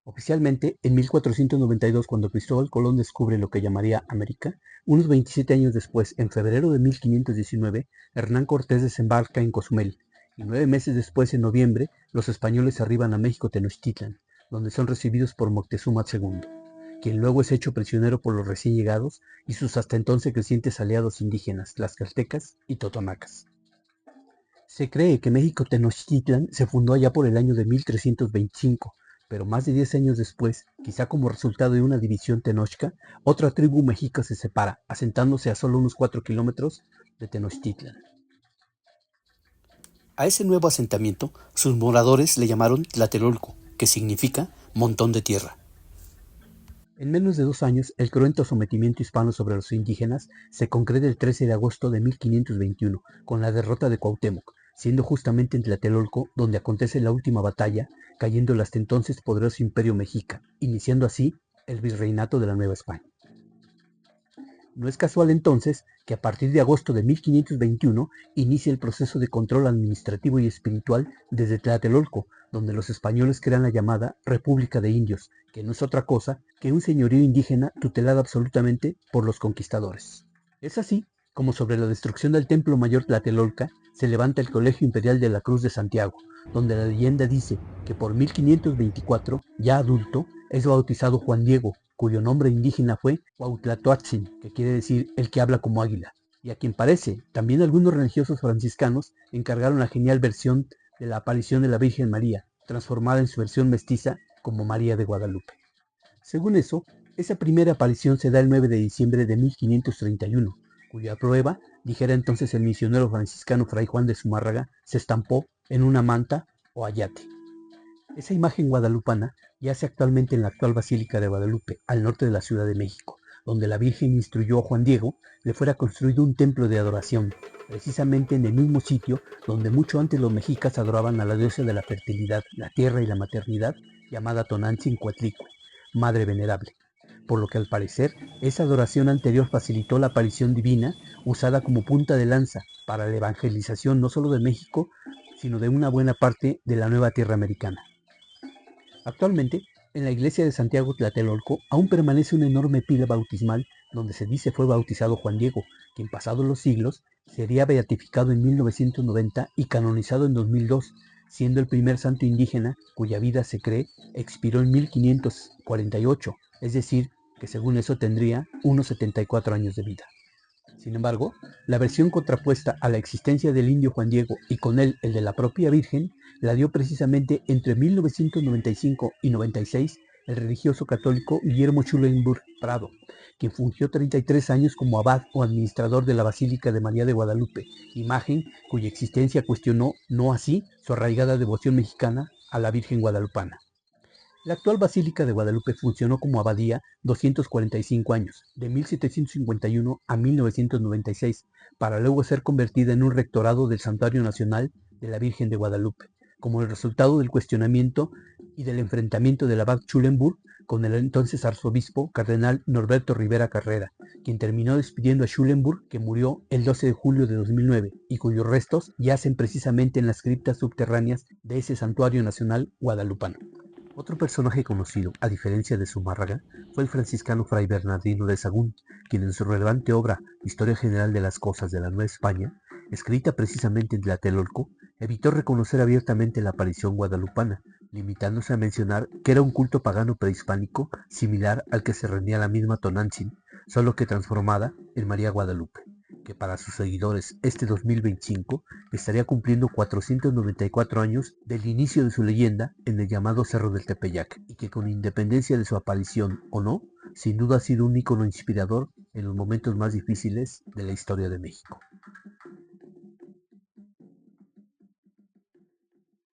Oficialmente, en 1492, cuando Cristóbal Colón descubre lo que llamaría América, unos 27 años después, en febrero de 1519, Hernán Cortés desembarca en Cozumel, y 9 meses después, en noviembre, los españoles arriban a México Tenochtitlan, donde son recibidos por Moctezuma II, quien luego es hecho prisionero por los recién llegados y sus hasta entonces crecientes aliados indígenas, tlaxcaltecas y totonacas. Se cree que México Tenochtitlan se fundó allá por el año de 1325, pero más de 10 años después, quizá como resultado de una división tenochca, otra tribu mexica se separa, asentándose a solo unos 4 kilómetros de Tenochtitlan. A ese nuevo asentamiento, sus moradores le llamaron Tlatelolco, que significa montón de tierra. En menos de 2 años, el cruento sometimiento hispano sobre los indígenas se concreta el 13 de agosto de 1521, con la derrota de Cuauhtémoc, siendo justamente en Tlatelolco donde acontece la última batalla, cayendo el hasta entonces poderoso imperio mexica, iniciando así el virreinato de la Nueva España. No es casual entonces que a partir de agosto de 1521 inicie el proceso de control administrativo y espiritual desde Tlatelolco, donde los españoles crean la llamada República de Indios, que no es otra cosa que un señorío indígena tutelado absolutamente por los conquistadores. Es así como sobre la destrucción del Templo Mayor Tlatelolca se levanta el Colegio Imperial de la Cruz de Santiago, donde la leyenda dice que por 1524, ya adulto, es bautizado Juan Diego, cuyo nombre indígena fue Cuauhtlatoatzin, que quiere decir el que habla como águila, y a quien parece también algunos religiosos franciscanos encargaron la genial versión de la aparición de la Virgen María, transformada en su versión mestiza como María de Guadalupe. Según eso, esa primera aparición se da el 9 de diciembre de 1531, cuya prueba, dijera entonces el misionero franciscano Fray Juan de Zumárraga, se estampó en una manta o ayate. Esa imagen guadalupana yace actualmente en la actual Basílica de Guadalupe, al norte de la Ciudad de México, donde la Virgen instruyó a Juan Diego le fuera construido un templo de adoración, precisamente en el mismo sitio donde mucho antes los mexicas adoraban a la diosa de la fertilidad, la tierra y la maternidad, llamada Tonantzin-Coatlicue, Madre Venerable, por lo que al parecer esa adoración anterior facilitó la aparición divina usada como punta de lanza para la evangelización no solo de México, sino de una buena parte de la nueva tierra americana. Actualmente, en la iglesia de Santiago Tlatelolco aún permanece una enorme pila bautismal donde se dice fue bautizado Juan Diego, quien pasados los siglos sería beatificado en 1990 y canonizado en 2002, siendo el primer santo indígena cuya vida se cree expiró en 1548, es decir, que según eso tendría unos 74 años de vida. Sin embargo, la versión contrapuesta a la existencia del indio Juan Diego y con él el de la propia Virgen la dio precisamente entre 1995 y 96 el religioso católico Guillermo Schulenburg Prado, quien fungió 33 años como abad o administrador de la Basílica de María de Guadalupe, imagen cuya existencia cuestionó no así su arraigada devoción mexicana a la Virgen guadalupana. La actual Basílica de Guadalupe funcionó como abadía 245 años, de 1751 a 1996, para luego ser convertida en un rectorado del Santuario Nacional de la Virgen de Guadalupe, como el resultado del cuestionamiento y del enfrentamiento del abad Schulenburg con el entonces arzobispo cardenal Norberto Rivera Carrera, quien terminó despidiendo a Schulenburg, que murió el 12 de julio de 2009 y cuyos restos yacen precisamente en las criptas subterráneas de ese Santuario Nacional guadalupano. Otro personaje conocido, a diferencia de Zumárraga, fue el franciscano Fray Bernardino de Sahagún, quien en su relevante obra Historia General de las Cosas de la Nueva España, escrita precisamente en Tlatelolco, evitó reconocer abiertamente la aparición guadalupana, limitándose a mencionar que era un culto pagano prehispánico similar al que se rendía la misma Tonantzin, solo que transformada en María Guadalupe, que para sus seguidores este 2025 estaría cumpliendo 494 años del inicio de su leyenda en el llamado Cerro del Tepeyac, y que con independencia de su aparición o no, sin duda ha sido un ícono inspirador en los momentos más difíciles de la historia de México.